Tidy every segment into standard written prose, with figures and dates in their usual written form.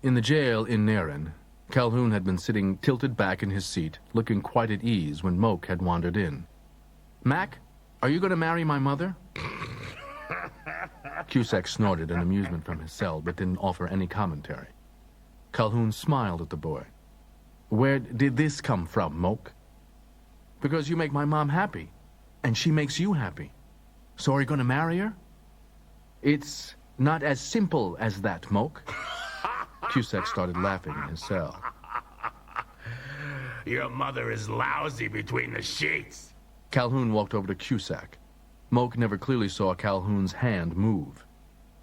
In the jail in Naren, Calhoun had been sitting tilted back in his seat, looking quite at ease when Moke had wandered in. "Mac, are you going to marry my mother?" Cusack snorted in amusement from his cell, but didn't offer any commentary. Calhoun smiled at the boy. "Where did this come from, Moke?" "Because you make my mom happy, and she makes you happy. So are you going to marry her?" "It's not as simple as that, Moke." Cusack started laughing in his cell. Your mother is lousy between the sheets. Calhoun walked over to Cusack. Moke never clearly saw Calhoun's hand move.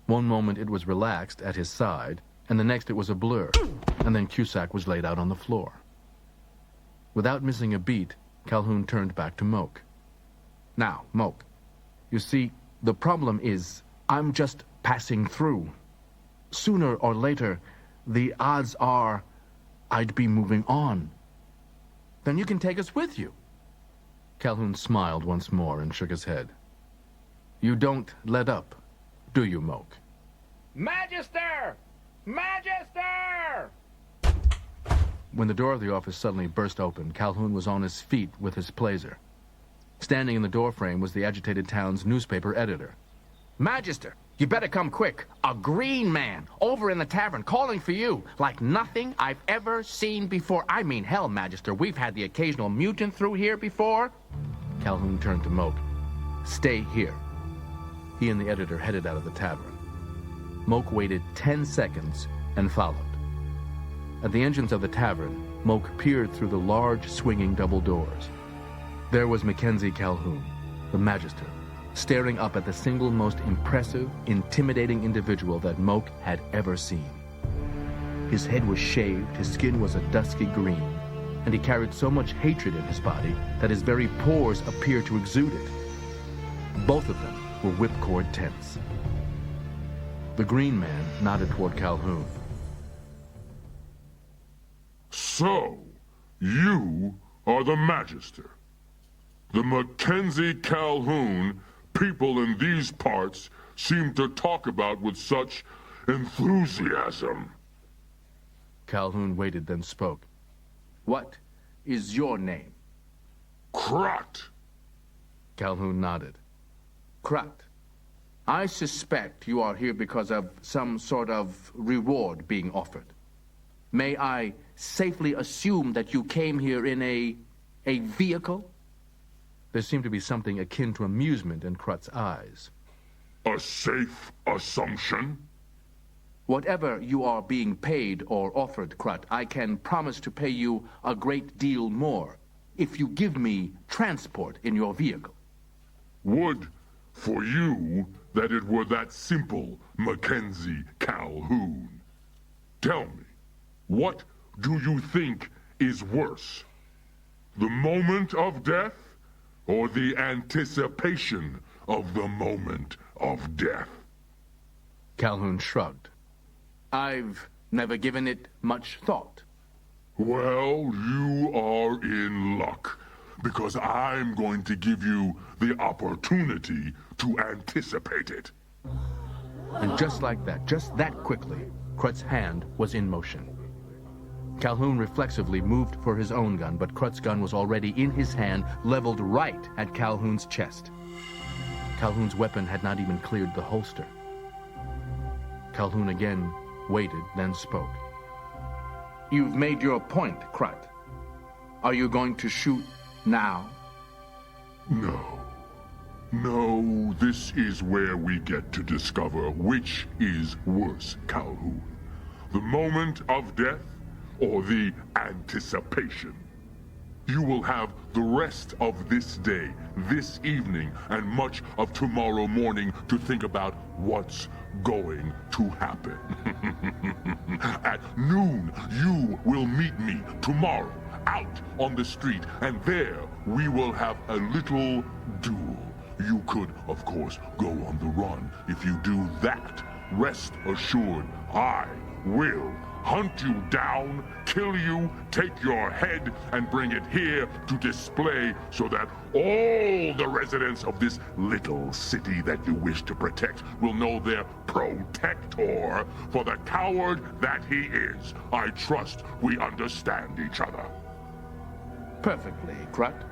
One moment it was relaxed at his side, and the next it was a blur, and then Cusack was laid out on the floor. Without missing a beat, Calhoun turned back to Moke. "Now, Moke, you see, the problem is I'm just passing through. Sooner or later, the odds are I'd be moving on. Then you can take us with you." Calhoun smiled once more and shook his head. "You don't let up, do you, Moke?" Magister! Magister! When the door of the office suddenly burst open, Calhoun was on his feet with his placer. Standing in the doorframe was the agitated town's newspaper editor. "Magister, you better come quick. A green man over in the tavern calling for you like nothing I've ever seen before. I mean, hell, Magister, we've had the occasional mutant through here before." Calhoun turned to Moke. "Stay here." He and the editor headed out of the tavern. Moke waited 10 seconds and followed. At the entrance of the tavern, Moke peered through the large, swinging double doors. There was Mackenzie Calhoun, the Magister, staring up at the single most impressive, intimidating individual that Moke had ever seen. His head was shaved, his skin was a dusky green, and he carried so much hatred in his body that his very pores appeared to exude it. Both of them were whipcord tense. The green man nodded toward Calhoun. "So, you are the Magister. The Mackenzie Calhoun people in these parts seem to talk about with such enthusiasm." Calhoun waited, then spoke. "What is your name?" "Krat." Calhoun nodded. "Krat, I suspect you are here because of some sort of reward being offered. May I safely assume that you came here in a vehicle?" There seemed to be something akin to amusement in Krat's eyes. "A safe assumption?" "Whatever you are being paid or offered, Krat, I can promise to pay you a great deal more if you give me transport in your vehicle." "Would for you that it were that simple, Mackenzie Calhoun. Tell me, what do you think is worse? The moment of death, or the anticipation of the moment of death?" Calhoun shrugged. "I've never given it much thought." "Well, you are in luck, because I'm going to give you the opportunity to anticipate it." And just like that, just that quickly, Krat's hand was in motion. Calhoun reflexively moved for his own gun, but Krat's gun was already in his hand, leveled right at Calhoun's chest. Calhoun's weapon had not even cleared the holster. Calhoun again waited, then spoke. "You've made your point, Krat. Are you going to shoot now?" No. No, this is where we get to discover which is worse, Calhoun. The moment of death or the anticipation. You will have the rest of this day, this evening, and much of tomorrow morning to think about what's going to happen. At noon, you will meet me tomorrow out on the street, and there we will have a little duel. You could, of course, go on the run. If you do that, rest assured, I will hunt you down, kill you, take your head, and bring it here to display so that all the residents of this little city that you wish to protect will know their protector for the coward that he is. I trust we understand each other. Perfectly, Crut.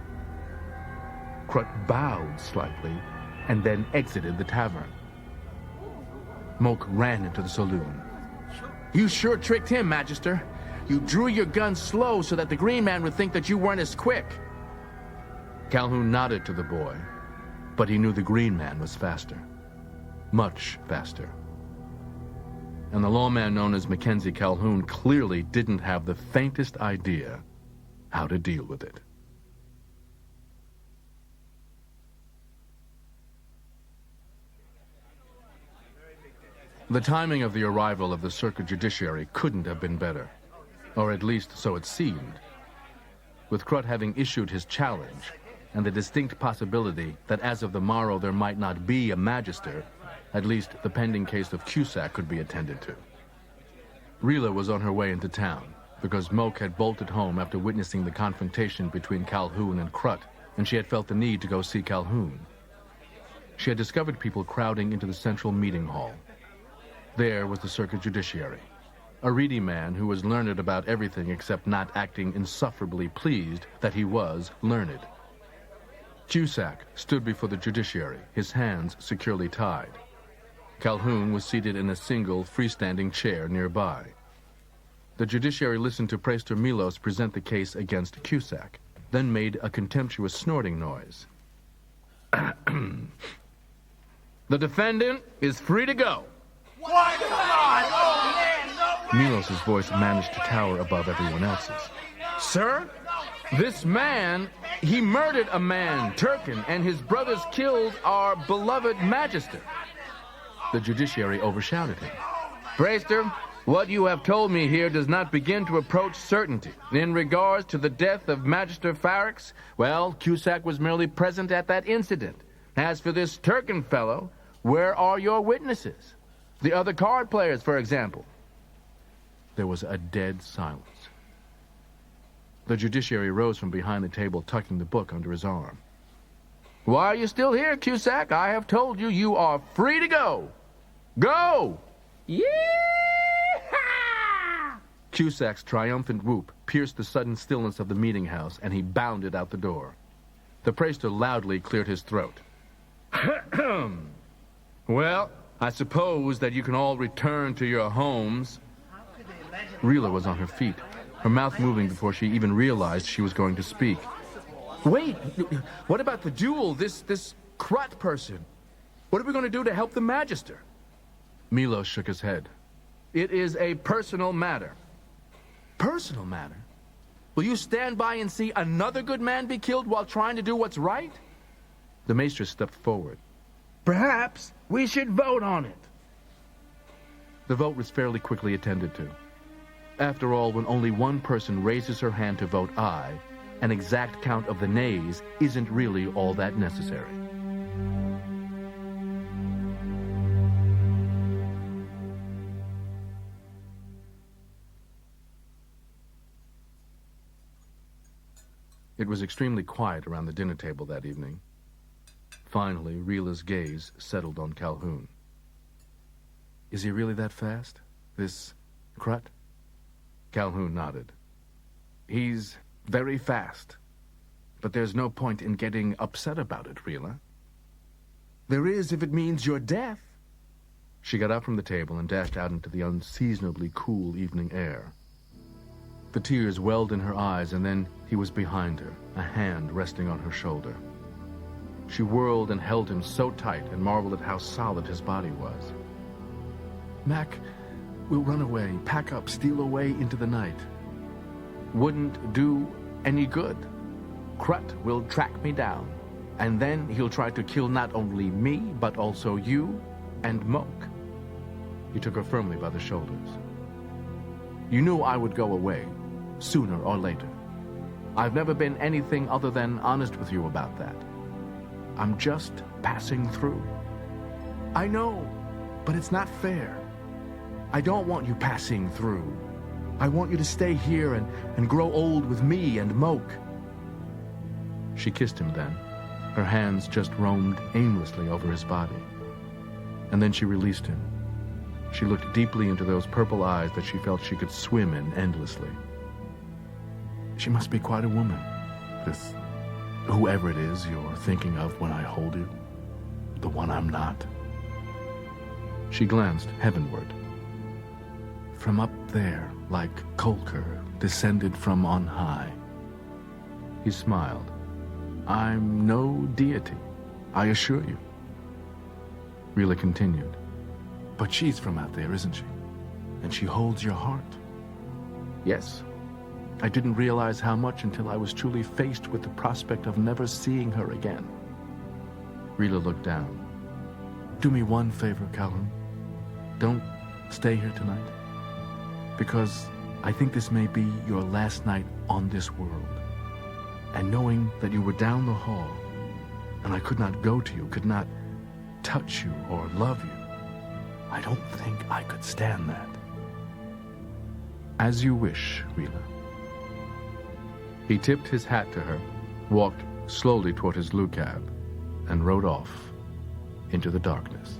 Crut bowed slightly and then exited the tavern. Moke ran into the saloon. You sure tricked him, Magister. You drew your gun slow so that the Green Man would think that you weren't as quick. Calhoun nodded to the boy, but he knew the Green Man was faster. Much faster. And the lawman known as Mackenzie Calhoun clearly didn't have the faintest idea how to deal with it. The timing of the arrival of the Circuit Judiciary couldn't have been better, or at least so it seemed. With Crut having issued his challenge, and the distinct possibility that as of the morrow there might not be a Magister, at least the pending case of Cusack could be attended to. Rila was on her way into town, because Moke had bolted home after witnessing the confrontation between Calhoun and Crut, and she had felt the need to go see Calhoun. She had discovered people crowding into the central meeting hall. There was the Circuit Judiciary, a reedy man who was learned about everything except not acting insufferably pleased that he was learned. Cusack stood before the judiciary, his hands securely tied. Calhoun was seated in a single freestanding chair nearby. The judiciary listened to Praester Milos present the case against Cusack, then made a contemptuous snorting noise. The defendant is free to go. Why not? Oh, man, no way! Milos's voice managed to tower above everyone else's. Sir, this man, he murdered a man, Turkin, and his brothers killed our beloved Magister. The judiciary overshouted him. Praester, what you have told me here does not begin to approach certainty. In regards to the death of Magister Farrax, well, Cusack was merely present at that incident. As for this Turkin fellow, where are your witnesses? The other card players, for example. There was a dead silence. The judiciary rose from behind the table, tucking the book under his arm. Why are you still here, Cusack? I have told you you are free to go. Go! Yee-haw! Cusack's triumphant whoop pierced the sudden stillness of the meeting house, and he bounded out the door. The praester loudly cleared his throat. Well, I suppose that you can all return to your homes. Rila was on her feet, her mouth moving before she even realized she was going to speak. Wait, what about the duel, this Crut person? What are we going to do to help the Magister? Milos shook his head. It is a personal matter. Personal matter? Will you stand by and see another good man be killed while trying to do what's right? The maester stepped forward. Perhaps we should vote on it. The vote was fairly quickly attended to. After all, when only one person raises her hand to vote aye, an exact count of the nays isn't really all that necessary. It was extremely quiet around the dinner table that evening. Finally, Rila's gaze settled on Calhoun. Is he really that fast, this Crut? Calhoun nodded. He's very fast, but there's no point in getting upset about it, Rila. There is if it means your death. She got up from the table and dashed out into the unseasonably cool evening air. The tears welled in her eyes, and then he was behind her, a hand resting on her shoulder. She whirled and held him so tight and marveled at how solid his body was. Mac, we'll run away, pack up, steal away into the night. Wouldn't do any good. Crut will track me down, and then he'll try to kill not only me, but also you and Moke. He took her firmly by the shoulders. You knew I would go away, sooner or later. I've never been anything other than honest with you about that. I'm just passing through. I know, but it's not fair. I don't want you passing through. I want you to stay here and grow old with me and Moke. She kissed him then. Her hands just roamed aimlessly over his body. And then she released him. She looked deeply into those purple eyes that she felt she could swim in endlessly. She must be quite a woman, this whoever it is you're thinking of when I hold you, the one I'm not. She glanced heavenward. From up there, like Kolker, descended from on high. He smiled. I'm no deity, I assure you. Rila continued. But she's from out there, isn't she? And she holds your heart. Yes. I didn't realize how much until I was truly faced with the prospect of never seeing her again. Rila looked down. Do me one favor, Calhoun. Don't stay here tonight. Because I think this may be your last night on this world. And knowing that you were down the hall, and I could not go to you, could not touch you or love you, I don't think I could stand that. As you wish, Rila. He tipped his hat to her, walked slowly toward his lucab, and rode off into the darkness.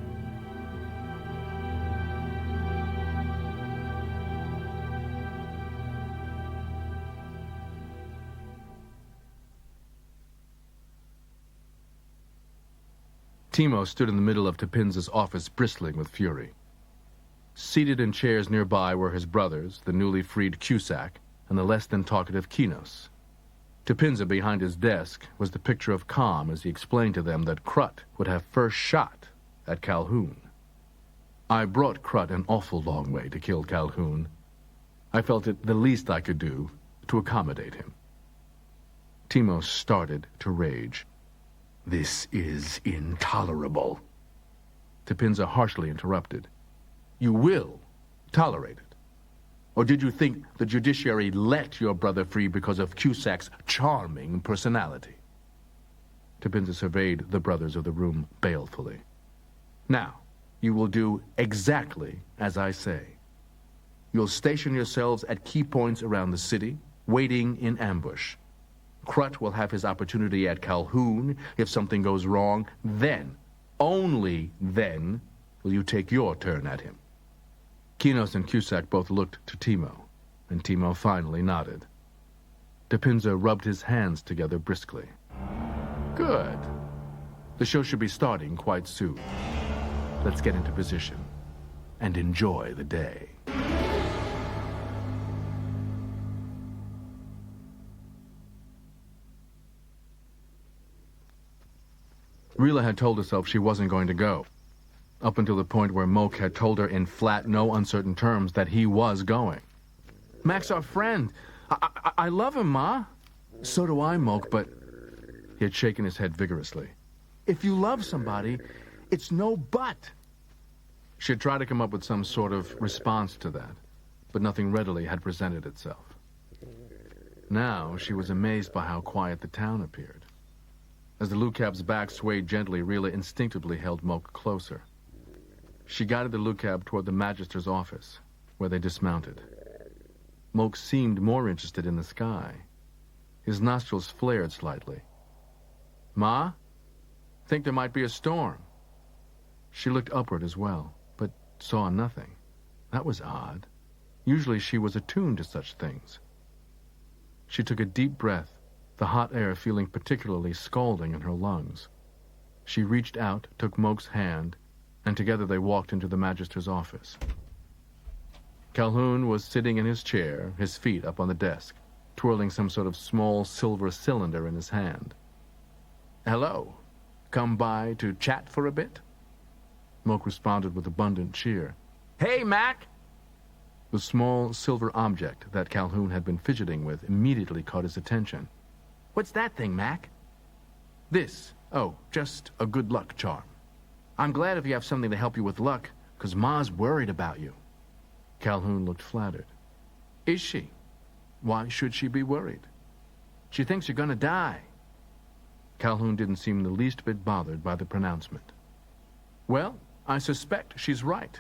Timo stood in the middle of Topinza's office, bristling with fury. Seated in chairs nearby were his brothers, the newly freed Cusack, and the less than talkative Kinos. Topinza, behind his desk, was the picture of calm as he explained to them that Krut would have first shot at Calhoun. I brought Krut an awful long way to kill Calhoun. I felt it the least I could do to accommodate him. Timo started to rage. This is intolerable. Topinza harshly interrupted. You will tolerate it. Or did you think the judiciary let your brother free because of Cusack's charming personality? Topinza surveyed the brothers of the room balefully. Now, you will do exactly as I say. You'll station yourselves at key points around the city, waiting in ambush. Krut will have his opportunity at Calhoun. If something goes wrong, then, only then, will you take your turn at him. Kinos and Cusack both looked to Timo, and Timo finally nodded. Topinza rubbed his hands together briskly. Good. The show should be starting quite soon. Let's get into position and enjoy the day. Rila had told herself she wasn't going to go, up until the point where Moke had told her in flat, no uncertain terms that he was going. Mac's our friend. I love him, Ma. So do I, Moke, but... He had shaken his head vigorously. If you love somebody, it's no but. She had tried to come up with some sort of response to that, but nothing readily had presented itself. Now she was amazed by how quiet the town appeared. As the Lucab's back swayed gently, Rila instinctively held Moke closer. She guided the Lucab toward the Magister's office, where they dismounted. Moke seemed more interested in the sky. His nostrils flared slightly. Ma? Think there might be a storm. She looked upward as well, but saw nothing. That was odd. Usually she was attuned to such things. She took a deep breath, the hot air feeling particularly scalding in her lungs. She reached out, took Moke's hand, and together they walked into the Magister's office. Calhoun was sitting in his chair, his feet up on the desk, twirling some sort of small silver cylinder in his hand. Hello. Come by to chat for a bit? Moke responded with abundant cheer. Hey, Mac! The small silver object that Calhoun had been fidgeting with immediately caught his attention. What's that thing, Mac? This. Oh, just a good luck charm. I'm glad if you have something to help you with luck, 'cause Ma's worried about you. Calhoun looked flattered. Is she? Why should she be worried? She thinks you're gonna die. Calhoun didn't seem the least bit bothered by the pronouncement. Well, I suspect she's right.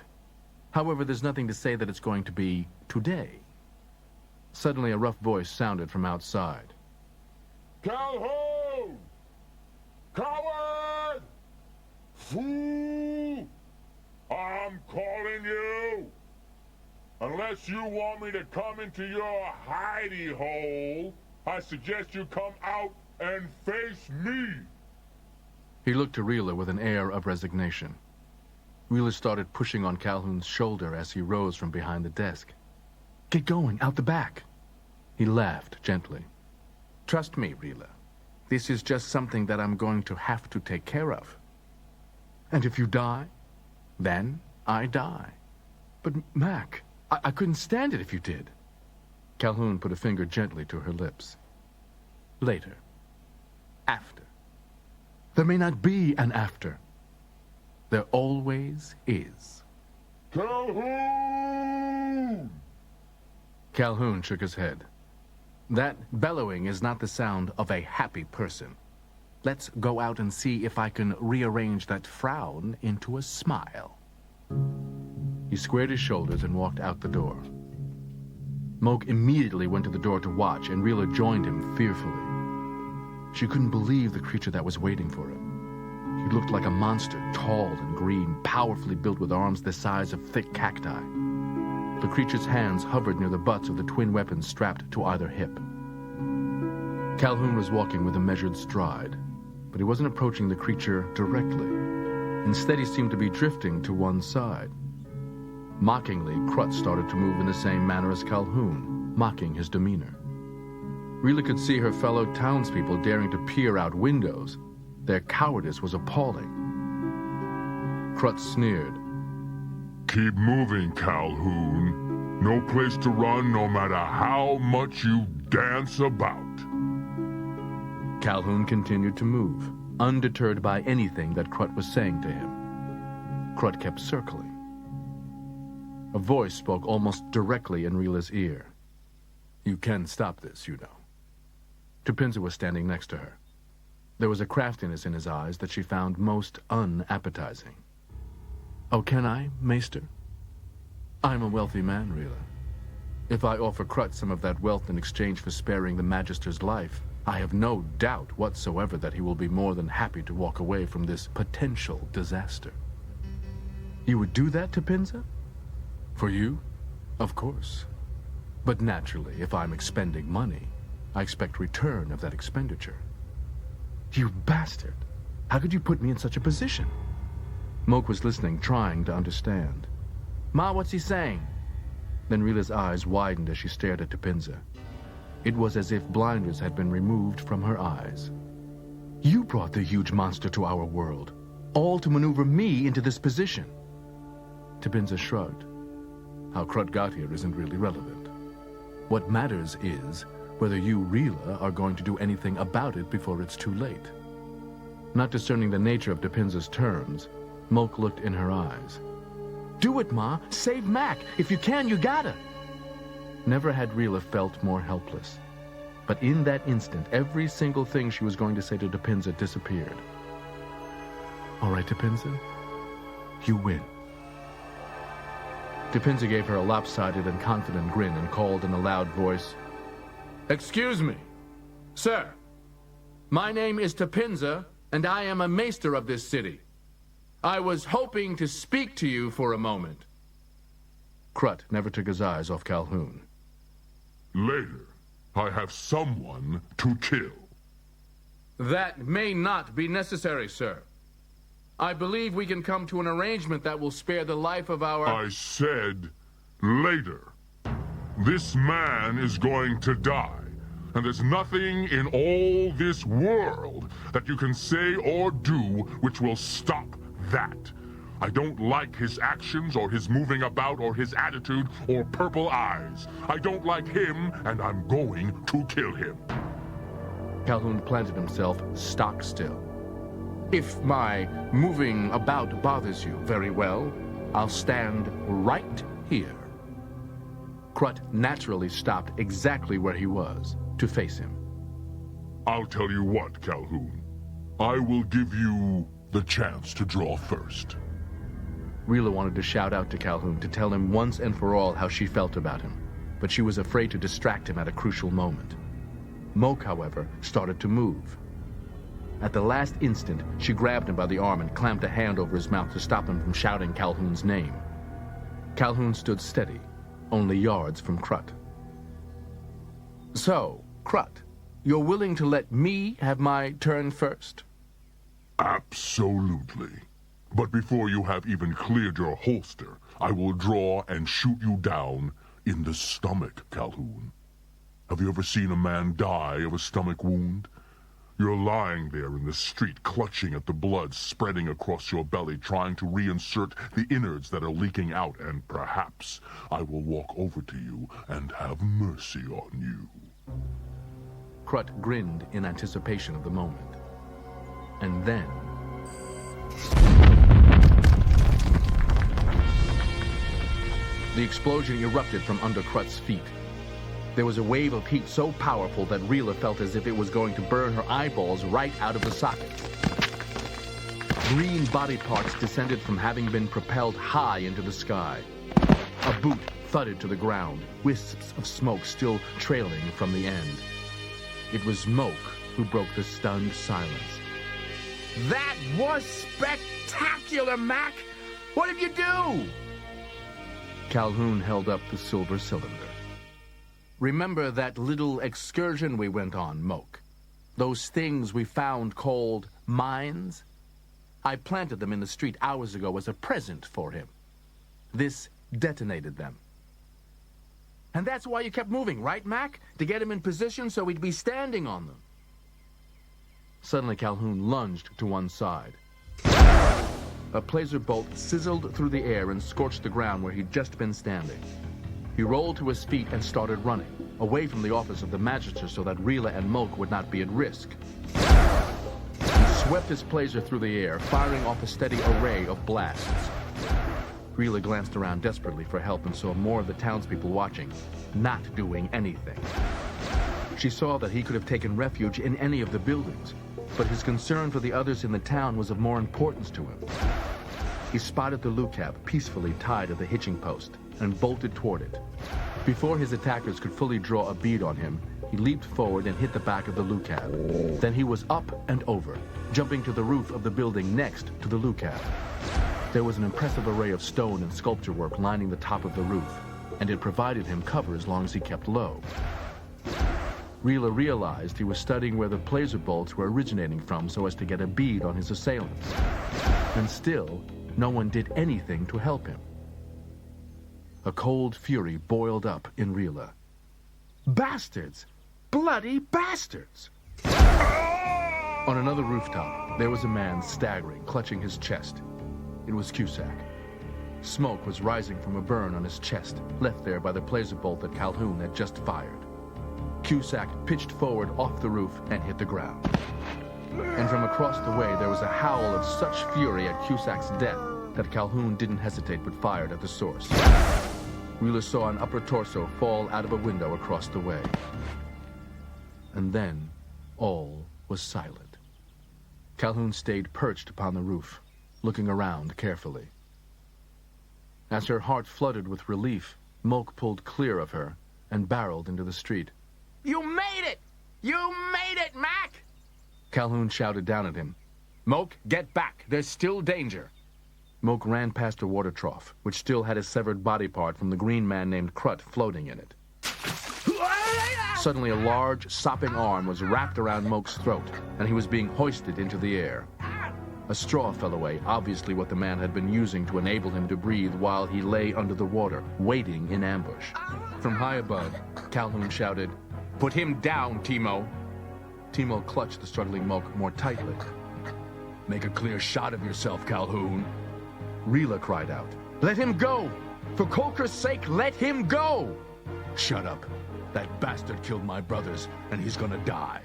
However, there's nothing to say that it's going to be today. Suddenly, a rough voice sounded from outside. Calhoun! Coward! Fool! I'm calling you! Unless you want me to come into your hidey hole, I suggest you come out and face me! He looked to Rila with an air of resignation. Rila started pushing on Calhoun's shoulder as he rose from behind the desk. "Get going, out the back." He laughed gently. "Trust me, Rila. This is just something that I'm going to have to take care of. And if you die, then I die." "But, Mac, I couldn't stand it if you did." Calhoun put a finger gently to her lips. "Later. After. There may not be an after. There always is." Calhoun! Calhoun shook his head. "That bellowing is not the sound of a happy person. Let's go out and see if I can rearrange that frown into a smile." He squared his shoulders and walked out the door. Moke immediately went to the door to watch, and Rila joined him fearfully. She couldn't believe the creature that was waiting for him. He looked like a monster, tall and green, powerfully built with arms the size of thick cacti. The creature's hands hovered near the butts of the twin weapons strapped to either hip. Calhoun was walking with a measured stride, but he wasn't approaching the creature directly. Instead, he seemed to be drifting to one side. Mockingly, Crut started to move in the same manner as Calhoun, mocking his demeanor. Rila could see her fellow townspeople daring to peer out windows. Their cowardice was appalling. Crut sneered. Keep moving, Calhoun. No place to run no matter how much you dance about. Calhoun continued to move, undeterred by anything that Crut was saying to him. Crut kept circling. A voice spoke almost directly in Rila's ear. "You can stop this, you know." Tupinza was standing next to her. There was a craftiness in his eyes that she found most unappetizing. "Oh, can I, Maester? I'm a wealthy man, Rila. If I offer Crut some of that wealth in exchange for sparing the Magister's life, I have no doubt whatsoever that he will be more than happy to walk away from this potential disaster." "You would do that, Tupinza? For you? Of course. But naturally, if I'm expending money, I expect return of that expenditure." "You bastard! How could you put me in such a position?" Moke was listening, trying to understand. "Ma, what's he saying?" Then Rila's eyes widened as she stared at Tupinza. It was as if blinders had been removed from her eyes. "You brought the huge monster to our world, all to maneuver me into this position." Tupinza shrugged. "How Crut got here isn't really relevant. What matters is whether you, Rila, are going to do anything about it before it's too late." Not discerning the nature of Tupinza's terms, Moke looked in her eyes. "Do it, Ma! Save Mac! If you can, you gotta!" Never had Rila felt more helpless. But in that instant, every single thing she was going to say to Tupinza disappeared. "All right, Tupinza, you win." Tupinza gave her a lopsided and confident grin and called in a loud voice, "Excuse me, sir. My name is Tupinza, and I am a maester of this city. I was hoping to speak to you for a moment." Crut never took his eyes off Calhoun. Later, I have someone to kill. "That may not be necessary, sir. I believe we can come to an arrangement that will spare the life of our..." I said later. This man is going to die, and there's nothing in all this world that you can say or do which will stop that. I don't like his actions or his moving about or his attitude or purple eyes. I don't like him, and I'm going to kill him. Calhoun planted himself stock still. "If my moving about bothers you, very well. I'll stand right here." Crut naturally stopped exactly where he was, to face him. I'll tell you what, Calhoun. I will give you the chance to draw first. Rila wanted to shout out to Calhoun to tell him once and for all how she felt about him, but but she was afraid to distract him at a crucial moment. Moke, however, started to move. At the last instant, she grabbed him by the arm and clamped a hand over his mouth to stop him from shouting Calhoun's name. Calhoun stood steady, only yards from Crut. "So, Crut, you're willing to let me have my turn first?" Absolutely. But before you have even cleared your holster, I will draw and shoot you down in the stomach, Calhoun. Have you ever seen a man die of a stomach wound? You're lying there in the street, clutching at the blood spreading across your belly, trying to reinsert the innards that are leaking out, and perhaps I will walk over to you and have mercy on you. Crut grinned in anticipation of the moment. And then... the explosion erupted from under Crut's feet. There was a wave of heat so powerful that Rila felt as if it was going to burn her eyeballs right out of the socket. Green body parts descended from having been propelled high into the sky. A boot thudded to the ground, wisps of smoke still trailing from the end. It was Moke who broke the stunned silence. That was spectacular, Mac! What did you do? Calhoun held up the silver cylinder. "Remember that little excursion we went on, Moke? Those things we found called mines? I planted them in the street hours ago as a present for him. This detonated them." "And that's why you kept moving, right, Mac? To get him in position so he'd be standing on them." Suddenly, Calhoun lunged to one side. A placer bolt sizzled through the air and scorched the ground where he'd just been standing. He rolled to his feet and started running, away from the office of the Magister so that Rila and Moke would not be at risk. He swept his placer through the air, firing off a steady array of blasts. Rila glanced around desperately for help and saw more of the townspeople watching, not doing anything. She saw that he could have taken refuge in any of the buildings, but his concern for the others in the town was of more importance to him. He spotted the lookout peacefully tied at the hitching post and bolted toward it. Before his attackers could fully draw a bead on him, he leaped forward and hit the back of the lookout. Then he was up and over, jumping to the roof of the building next to the lookout. There was an impressive array of stone and sculpture work lining the top of the roof, and it provided him cover as long as he kept low. Rila realized he was studying where the placer bolts were originating from so as to get a bead on his assailants. And still, no one did anything to help him. A cold fury boiled up in Rila. Bastards! Bloody bastards! On another rooftop, there was a man staggering, clutching his chest. It was Cusack. Smoke was rising from a burn on his chest, left there by the placer bolt that Calhoun had just fired. Cusack pitched forward off the roof and hit the ground. And from across the way, there was a howl of such fury at Cusack's death that Calhoun didn't hesitate but fired at the source. Wheeler saw an upper torso fall out of a window across the way. And then, all was silent. Calhoun stayed perched upon the roof, looking around carefully. As her heart flooded with relief, Moke pulled clear of her and barreled into the street. You made it! You made it, Mac! Calhoun shouted down at him. Moke, get back. There's still danger. Moke ran past a water trough, which still had a severed body part from the green man named Crut floating in it. Suddenly, a large, sopping arm was wrapped around Moke's throat, and he was being hoisted into the air. A straw fell away, obviously what the man had been using to enable him to breathe while he lay under the water, waiting in ambush. From high above, Calhoun shouted, "Put him down, Timo." Timo clutched the struggling Moke more tightly. "Make a clear shot of yourself, Calhoun." Rila cried out, "Let him go! For Kolker's sake, let him go!" "Shut up. That bastard killed my brothers, and he's gonna die."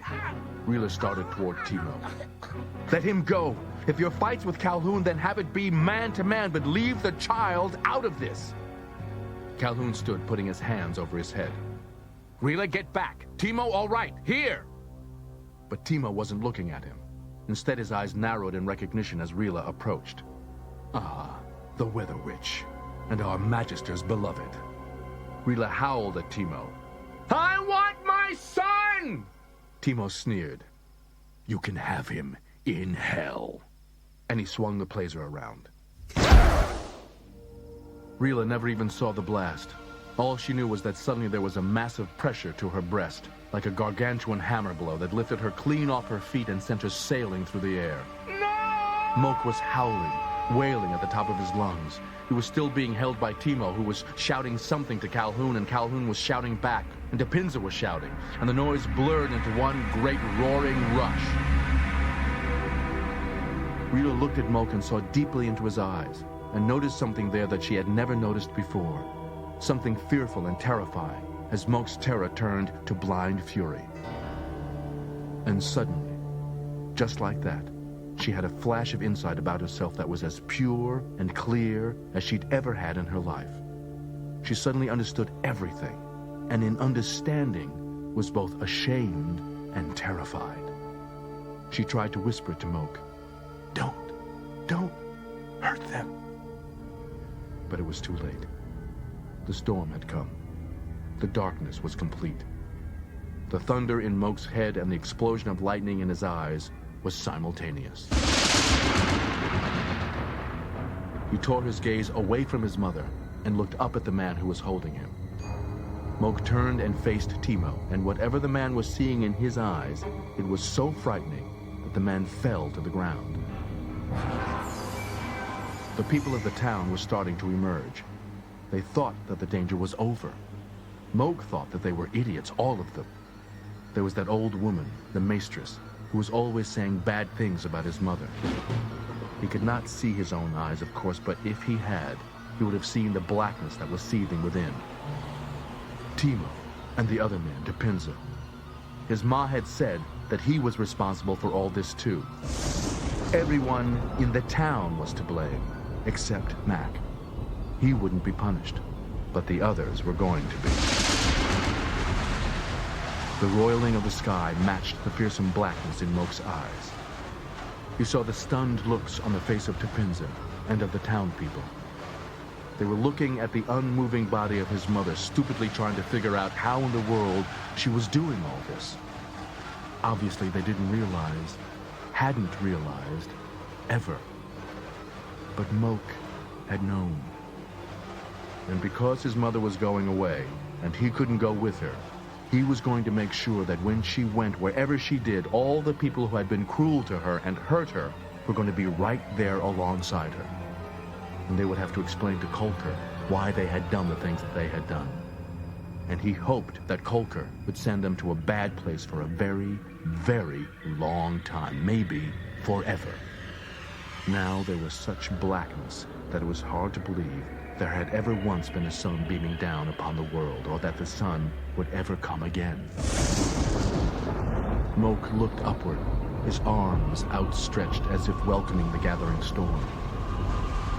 Rila started toward Timo. "Let him go! If your fight's with Calhoun, then have it be man to man, but leave the child out of this!" Calhoun stood, putting his hands over his head. "Rila, get back. Timo, all right. Here!" But Timo wasn't looking at him. Instead, his eyes narrowed in recognition as Rila approached. Ah, the Weather Witch, and our Magister's beloved. Rila howled at Timo. I want my son! Timo sneered. You can have him in hell. And he swung the blazer around. Rila never even saw the blast. All she knew was that suddenly there was a massive pressure to her breast, like a gargantuan hammer blow that lifted her clean off her feet and sent her sailing through the air. No! Moke was howling, wailing at the top of his lungs. He was still being held by Timo, who was shouting something to Calhoun, and Calhoun was shouting back, and Dipinza was shouting, and the noise blurred into one great roaring rush. Rita looked at Moke and saw deeply into his eyes, and noticed something there that she had never noticed before. Something fearful and terrifying, as Moke's terror turned to blind fury. And suddenly, just like that, she had a flash of insight about herself that was as pure and clear as she'd ever had in her life. She suddenly understood everything, and in understanding was both ashamed and terrified. She tried to whisper to Moke, Don't hurt them. But it was too late. The storm had come. The darkness was complete. The thunder in Moke's head and the explosion of lightning in his eyes was simultaneous. He tore his gaze away from his mother and looked up at the man who was holding him. Moke turned and faced Timo, and whatever the man was seeing in his eyes, it was so frightening that the man fell to the ground. The people of the town were starting to emerge. They thought that the danger was over. Moke thought that they were idiots, all of them. There was that old woman, the maestress, who was always saying bad things about his mother. He could not see his own eyes, of course, but if he had, he would have seen the blackness that was seething within. Timo and the other man, Dipinza. His ma had said that he was responsible for all this too. Everyone in the town was to blame, except Mac. He wouldn't be punished, but the others were going to be. The roiling of the sky matched the fearsome blackness in Moke's eyes. He saw the stunned looks on the face of Dipinza and of the town people. They were looking at the unmoving body of his mother, stupidly trying to figure out how in the world she was doing all this. Obviously, they hadn't realized, ever. But Moke had known. And because his mother was going away, and he couldn't go with her, he was going to make sure that when she went, wherever she did, all the people who had been cruel to her and hurt her were going to be right there alongside her. And they would have to explain to Kolker why they had done the things that they had done. And he hoped that Kolker would send them to a bad place for a very, very long time, maybe forever. Now there was such blackness that it was hard to believe there had ever once been a sun beaming down upon the world, or that the sun would ever come again. Moke looked upward, his arms outstretched as if welcoming the gathering storm.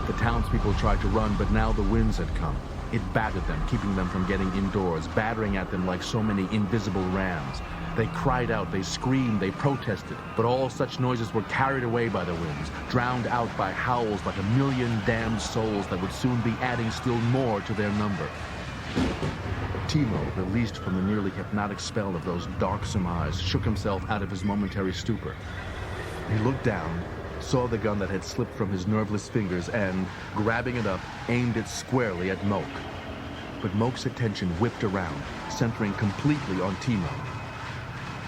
The townspeople tried to run, but now the winds had come. It battered them, keeping them from getting indoors, battering at them like so many invisible rams. They cried out, they screamed, they protested, but all such noises were carried away by the winds, drowned out by howls like a million damned souls that would soon be adding still more to their number. Timo, released from the nearly hypnotic spell of those darksome eyes, shook himself out of his momentary stupor. He looked down, saw the gun that had slipped from his nerveless fingers, and, grabbing it up, aimed it squarely at Moke. But Moke's attention whipped around, centering completely on Timo.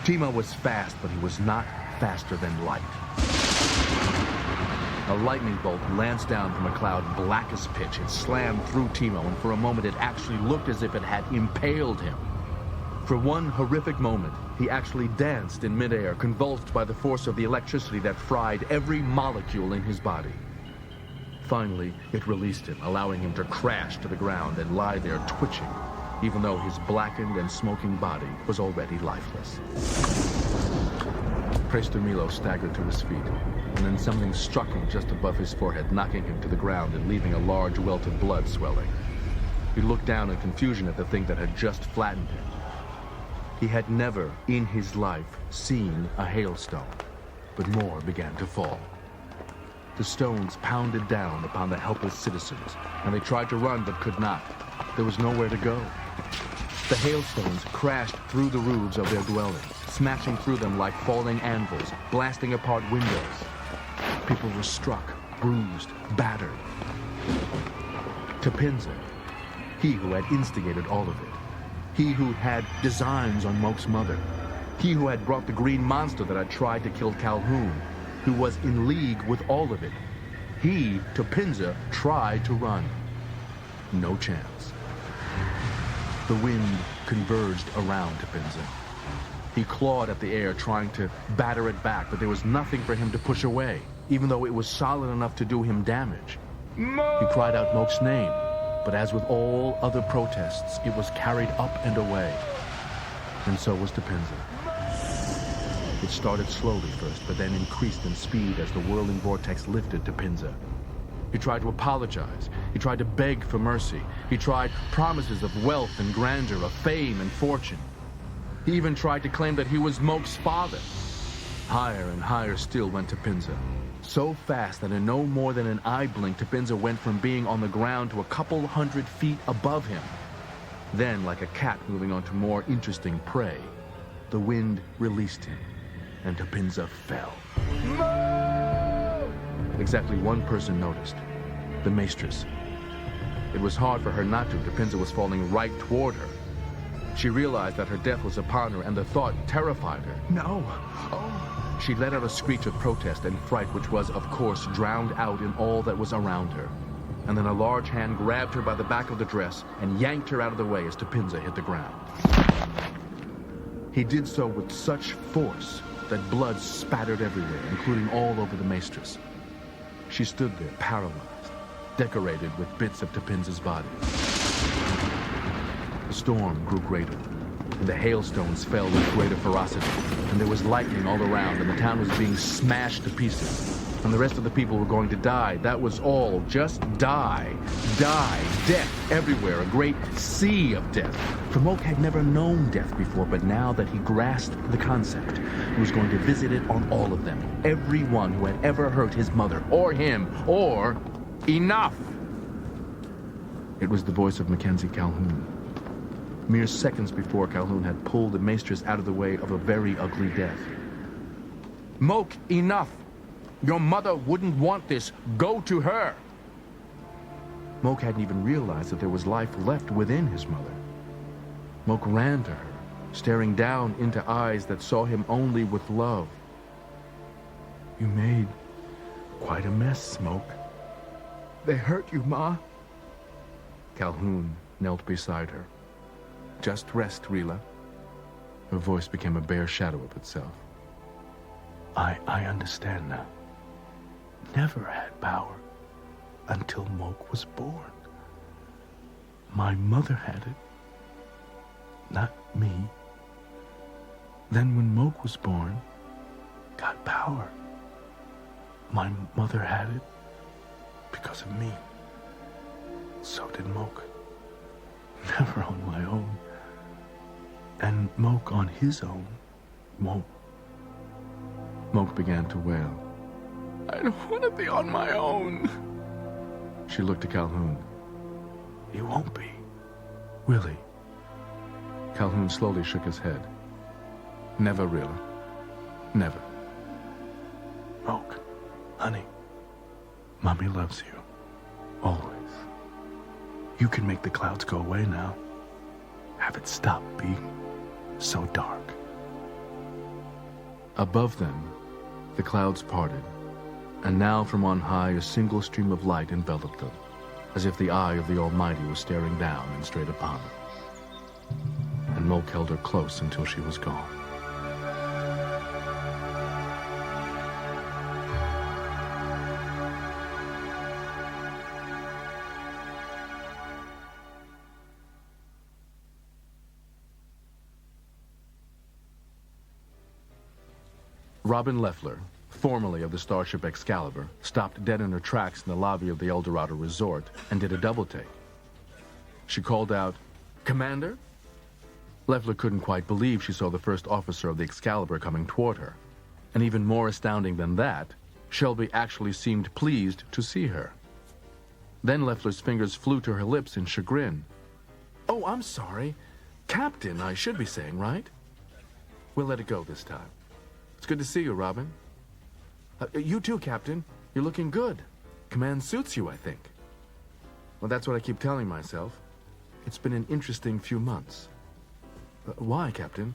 Timo was fast, but he was not faster than light. A lightning bolt lanced down from a cloud black as pitch. It slammed through Timo, and for a moment it actually looked as if it had impaled him. For one horrific moment, he actually danced in midair, convulsed by the force of the electricity that fried every molecule in his body. Finally, it released him, allowing him to crash to the ground and lie there twitching, even though his blackened and smoking body was already lifeless. Praester Milo staggered to his feet, and then something struck him just above his forehead, knocking him to the ground and leaving a large welt of blood swelling. He looked down in confusion at the thing that had just flattened him. He had never, in his life, seen a hailstone, but more began to fall. The stones pounded down upon the helpless citizens, and they tried to run but could not. There was nowhere to go. The hailstones crashed through the roofs of their dwellings, smashing through them like falling anvils, blasting apart windows. People were struck, bruised, battered. Topinza, he who had instigated all of it, he who had designs on Moke's mother, he who had brought the green monster that had tried to kill Calhoun, who was in league with all of it, he, Topinza, tried to run. No chance. The wind converged around Topinza. He clawed at the air, trying to batter it back, but there was nothing for him to push away, even though it was solid enough to do him damage. He cried out Moke's name, but as with all other protests, it was carried up and away. And so was Topinza. It started slowly first, but then increased in speed as the whirling vortex lifted Topinza. He tried to apologize. He tried to beg for mercy. He tried promises of wealth and grandeur, of fame and fortune. He even tried to claim that he was Moke's father. Higher and higher still went Topinza. So fast that in no more than an eye blink, Topinza went from being on the ground to a couple 100 feet above him. Then, like a cat moving on to more interesting prey, the wind released him, and Topinza fell. Exactly one person noticed, the maestress. It was hard for her not to. Topinza was falling right toward her. She realized that her death was upon her, and the thought terrified her. No. Oh. She let out a screech of protest and fright, which was, of course, drowned out in all that was around her. And then a large hand grabbed her by the back of the dress and yanked her out of the way as Topinza hit the ground. He did so with such force that blood spattered everywhere, including all over the maestress. She stood there, paralyzed, decorated with bits of Topinza's body. The storm grew greater, and the hailstones fell with greater ferocity, and there was lightning all around, and the town was being smashed to pieces, and the rest of the people were going to die. That was all. Just die. Die. Death everywhere. A great sea of death. For Moke had never known death before, but now that he grasped the concept, he was going to visit it on all of them. Everyone who had ever hurt his mother, or him, or... Enough! It was the voice of Mackenzie Calhoun. Mere seconds before, Calhoun had pulled the maestress out of the way of a very ugly death. Moke, enough! Your mother wouldn't want this. Go to her! Moke hadn't even realized that there was life left within his mother. Moke ran to her, staring down into eyes that saw him only with love. You made quite a mess, Moke. They hurt you, Ma. Calhoun knelt beside her. Just rest, Rila. Her voice became a bare shadow of itself. I understand now. Never had power until Moke was born. My mother had it, not me. Then when Moke was born, got power. My mother had it because of me. So did Moke. Never on my own. And Moke on his own won't. Moke began to wail. I don't want to be on my own. She looked to Calhoun. You won't be. Really? Calhoun slowly shook his head. Never, really. Never. Moke, honey, Mommy loves you. Always. You can make the clouds go away now. Have it stop being so dark. Above them, the clouds parted, and now from on high a single stream of light enveloped them, as if the eye of the Almighty was staring down and straight upon them. And Moke held her close until she was gone. Robin Leffler, formerly of the starship Excalibur, stopped dead in her tracks in the lobby of the El Dorado Resort and did a double take. She called out, Commander? Leffler couldn't quite believe she saw the first officer of the Excalibur coming toward her. And even more astounding than that, Shelby actually seemed pleased to see her. Then Leffler's fingers flew to her lips in chagrin. Oh, I'm sorry. Captain, I should be saying, right? We'll let it go this time. It's good to see you, Robin. You too, Captain. You're looking good. Command suits you, I think. Well, that's what I keep telling myself. It's been an interesting few months. Why, Captain?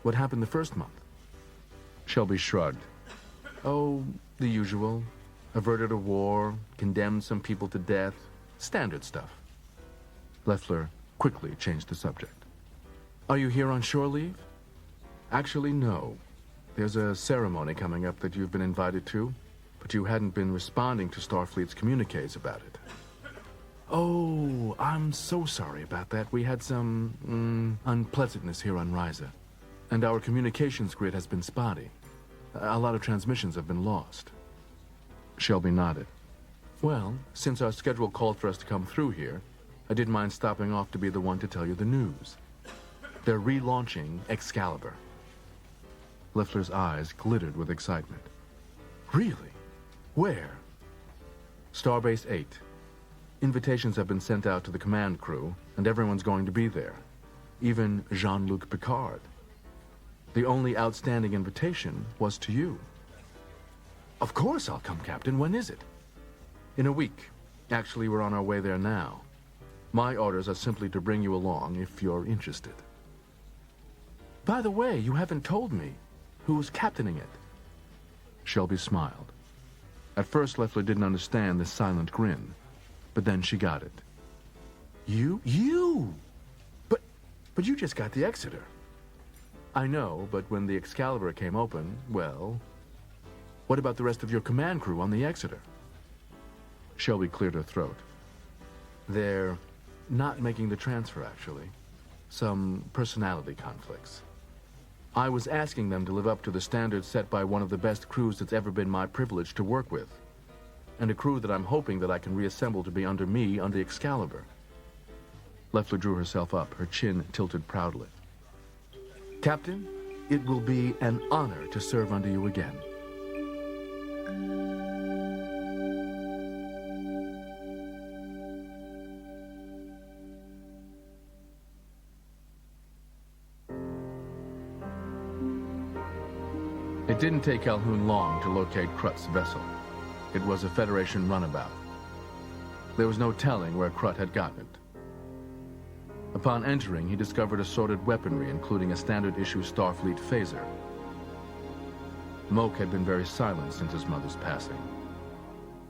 What happened the first month? Shelby shrugged. Oh, the usual. Averted a war, condemned some people to death. Standard stuff. Leffler quickly changed the subject. Are you here on shore leave? Actually, no. There's a ceremony coming up that you've been invited to, but you hadn't been responding to Starfleet's communiques about it. Oh, I'm so sorry about that. We had some unpleasantness here on Ryza, and our communications grid has been spotty. A lot of transmissions have been lost. Shelby nodded. Well, since our schedule called for us to come through here, I didn't mind stopping off to be the one to tell you the news. They're relaunching Excalibur. Leffler's eyes glittered with excitement. Really? Where? Starbase 8. Invitations have been sent out to the command crew, and everyone's going to be there. Even Jean-Luc Picard. The only outstanding invitation was to you. Of course I'll come, Captain. When is it? In a week. Actually, we're on our way there now. My orders are simply to bring you along if you're interested. By the way, you haven't told me. Who's captaining it? Shelby smiled. At first, Leffler didn't understand the silent grin, but then she got it. You? But you just got the Exeter. I know, but when the Excalibur came open, well, what about the rest of your command crew on the Exeter? Shelby cleared her throat. They're not making the transfer, actually. Some personality conflicts. I was asking them to live up to the standards set by one of the best crews that's ever been my privilege to work with. And a crew that I'm hoping that I can reassemble to be under me on the Excalibur. Leffler drew herself up, her chin tilted proudly. Captain, it will be an honor to serve under you again. It didn't take Calhoun long to locate Krutt's vessel. It was a Federation runabout. There was no telling where Krutt had gotten it. Upon entering, he discovered assorted weaponry, including a standard-issue Starfleet phaser. Moak had been very silent since his mother's passing.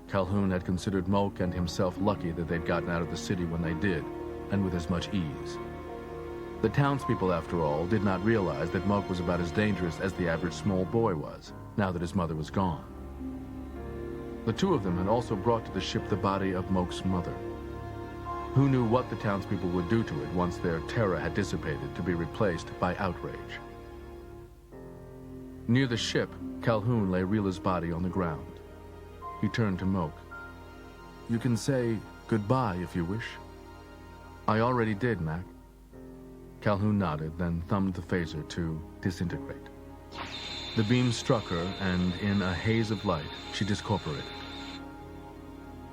Calhoun had considered Moak and himself lucky that they'd gotten out of the city when they did, and with as much ease. The townspeople, after all, did not realize that Moak was about as dangerous as the average small boy was, now that his mother was gone. The two of them had also brought to the ship the body of Moak's mother. Who knew what the townspeople would do to it once their terror had dissipated to be replaced by outrage? Near the ship, Calhoun lay Reela's body on the ground. He turned to Moak. You can say goodbye if you wish. I already did, Mac. Calhoun nodded, then thumbed the phaser to disintegrate. The beam struck her, and in a haze of light, she discorporated.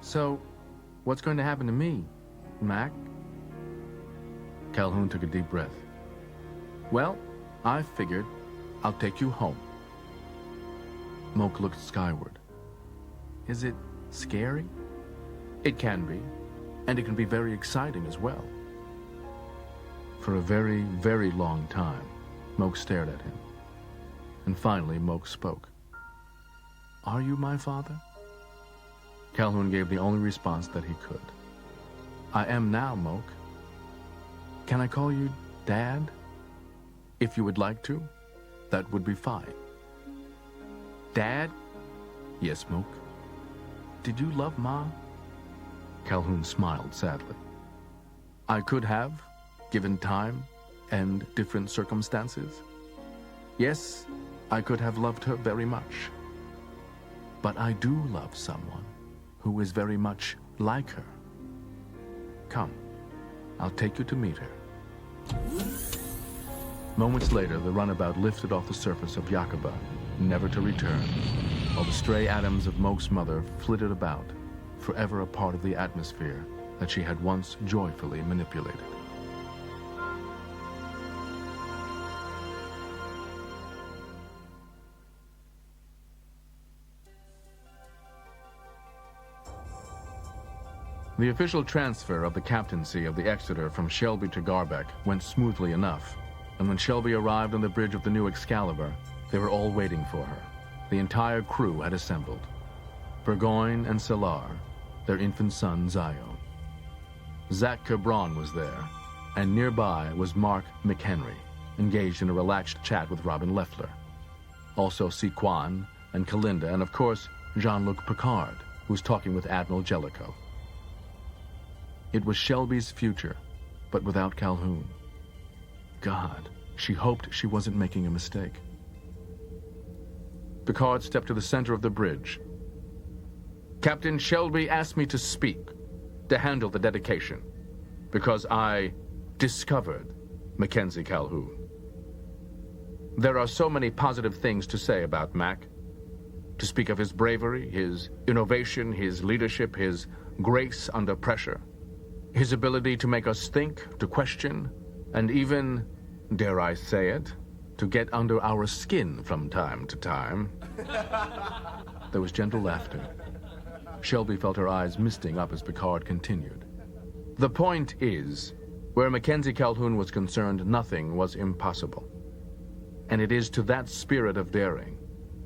So, what's going to happen to me, Mac? Calhoun took a deep breath. Well, I figured I'll take you home. Moak looked skyward. Is it scary? It can be, and it can be very exciting as well. For a very, very long time, Moak stared at him. And finally, Moak spoke. Are you my father? Calhoun gave the only response that he could. I am now, Moak. Can I call you Dad? If you would like to, that would be fine. Dad? Yes, Moak. Did you love Ma? Calhoun smiled sadly. I could have, given time and different circumstances. Yes, I could have loved her very much. But I do love someone who is very much like her. Come, I'll take you to meet her. Moments later, the runabout lifted off the surface of Yakaba, never to return, while the stray atoms of Moak's mother flitted about, forever a part of the atmosphere that she had once joyfully manipulated. The official transfer of the captaincy of the Exeter from Shelby to Garbeck went smoothly enough, and when Shelby arrived on the bridge of the new Excalibur, they were all waiting for her. The entire crew had assembled. Burgoyne and Salar, their infant son Zion. Zach Cabron was there, and nearby was Mark McHenry, engaged in a relaxed chat with Robin Leffler. Also Sequan and Kalinda, and of course Jean-Luc Picard, who was talking with Admiral Jellicoe. It was Shelby's future, but without Calhoun. God, she hoped she wasn't making a mistake. Picard stepped to the center of the bridge. Captain Shelby asked me to speak, to handle the dedication, because I discovered Mackenzie Calhoun. There are so many positive things to say about Mac. To speak of his bravery, his innovation, his leadership, his grace under pressure, his ability to make us think, to question, and even, dare I say it, to get under our skin from time to time. There was gentle laughter. Shelby felt her eyes misting up as Picard continued. The point is, where Mackenzie Calhoun was concerned, nothing was impossible. And it is to that spirit of daring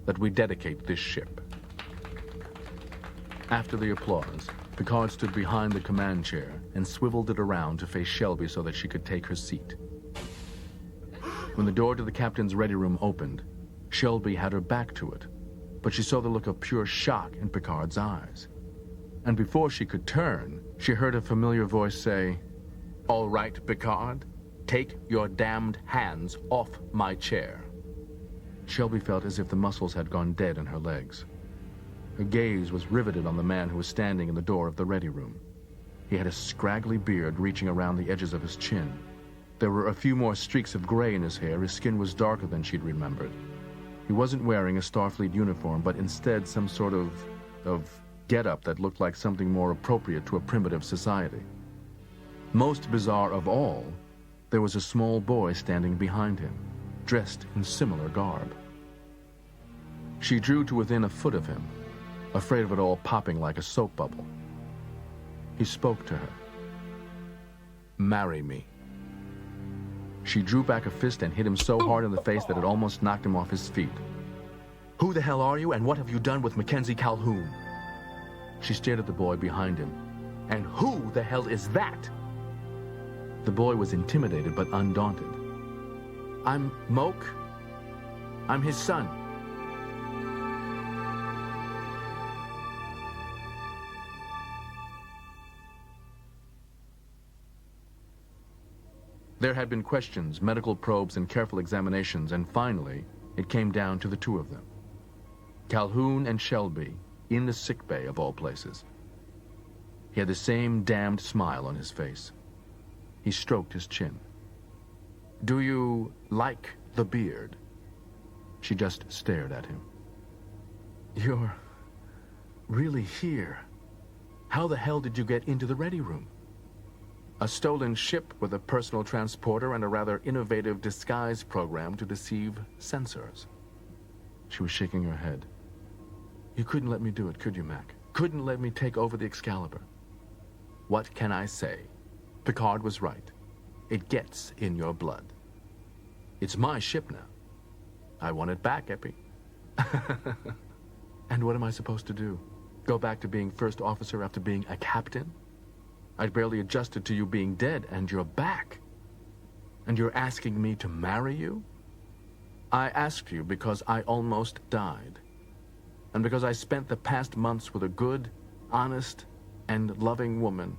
that we dedicate this ship. After the applause, Picard stood behind the command chair and swiveled it around to face Shelby so that she could take her seat. When the door to the captain's ready room opened, Shelby had her back to it, but she saw the look of pure shock in Picard's eyes. And before she could turn, she heard a familiar voice say, "All right, Picard, take your damned hands off my chair." Shelby felt as if the muscles had gone dead in her legs. Her gaze was riveted on the man who was standing in the door of the ready room. He had a scraggly beard reaching around the edges of his chin. There were a few more streaks of gray in his hair. His skin was darker than she'd remembered. He wasn't wearing a Starfleet uniform, but instead some sort of get-up that looked like something more appropriate to a primitive society. Most bizarre of all, there was a small boy standing behind him, dressed in similar garb. She drew to within a foot of him, afraid of it all popping like a soap bubble. He spoke to her. "Marry me." She drew back a fist and hit him so hard in the face that it almost knocked him off his feet. "Who the hell are you, and what have you done with Mackenzie Calhoun?" She stared at the boy behind him. "And who the hell is that?" The boy was intimidated but undaunted. "I'm Moke. I'm his son." There had been questions, medical probes, and careful examinations, and finally, it came down to the two of them. Calhoun and Shelby, in the sickbay of all places. He had the same damned smile on his face. He stroked his chin. "Do you like the beard?" She just stared at him. "You're really here. How the hell did you get into the ready room?" "A stolen ship with a personal transporter and a rather innovative disguise program to deceive censors." She was shaking her head. "You couldn't let me do it, could you, Mac? Couldn't let me take over the Excalibur?" "What can I say? Picard was right. It gets in your blood. It's my ship now. I want it back, Epi." "And what am I supposed to do? Go back to being first officer after being a captain? I'd barely adjusted to you being dead, and you're back. And you're asking me to marry you?" "I asked you because I almost died. And because I spent the past months with a good, honest, and loving woman.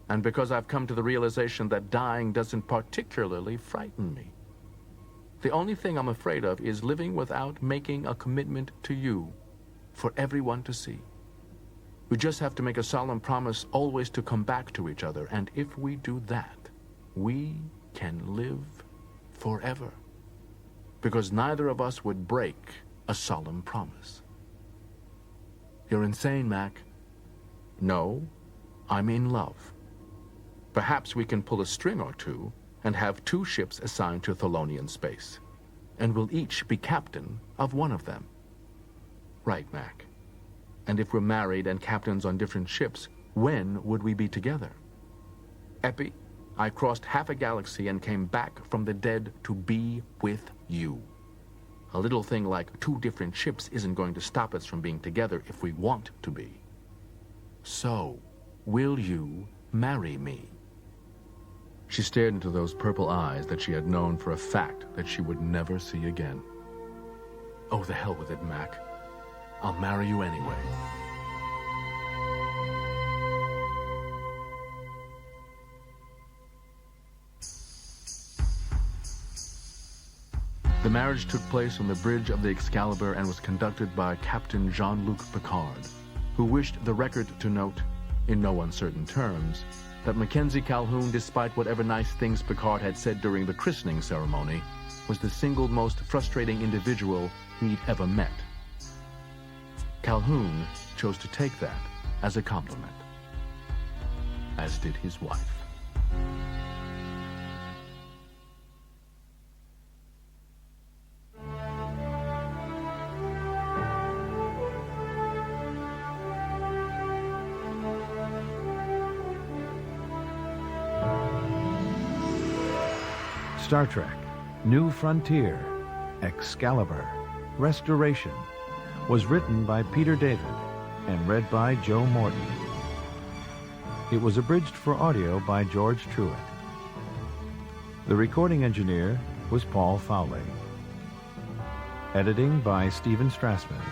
And because I've come to the realization that dying doesn't particularly frighten me. The only thing I'm afraid of is living without making a commitment to you for everyone to see. We just have to make a solemn promise always to come back to each other, and if we do that, we can live forever. Because neither of us would break a solemn promise." "You're insane, Mac." "No, I'm in love. Perhaps we can pull a string or two and have 2 ships assigned to Thelonian space, and we'll each be captain of one of them." "Right, Mac. And if we're married and captains on different ships, When would we be together? Epi, I crossed half a galaxy and came back from the dead to be with you. A little thing like 2 different ships isn't going to stop us from being together if we want to be. So, will you marry me? She stared into those purple eyes that she had known for a fact that she would never see again. Oh, the hell with it, Mac. I'll marry you anyway. The marriage took place on the bridge of the Excalibur and was conducted by Captain Jean-Luc Picard, who wished the record to note, in no uncertain terms, that Mackenzie Calhoun, despite whatever nice things Picard had said during the christening ceremony, was the single most frustrating individual he'd ever met. Calhoun chose to take that as a compliment, as did his wife. Star Trek, New Frontier, Excalibur-Restoration was written by Peter David and read by Joe Morton. It was abridged for audio by George Truitt. The recording engineer was Paul Fowley. Editing by Stephen Strassman.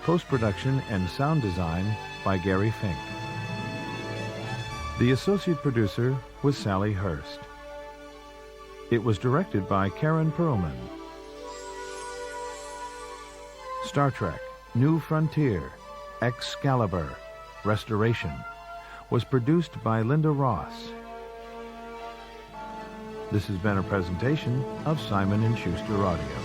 Post-production and sound design by Gary Fink. The associate producer was Sally Hurst. It was directed by Karen Perlman. Star Trek, New Frontier, Excalibur, Restoration was produced by Linda Ross. This has been a presentation of Simon & Schuster Audio.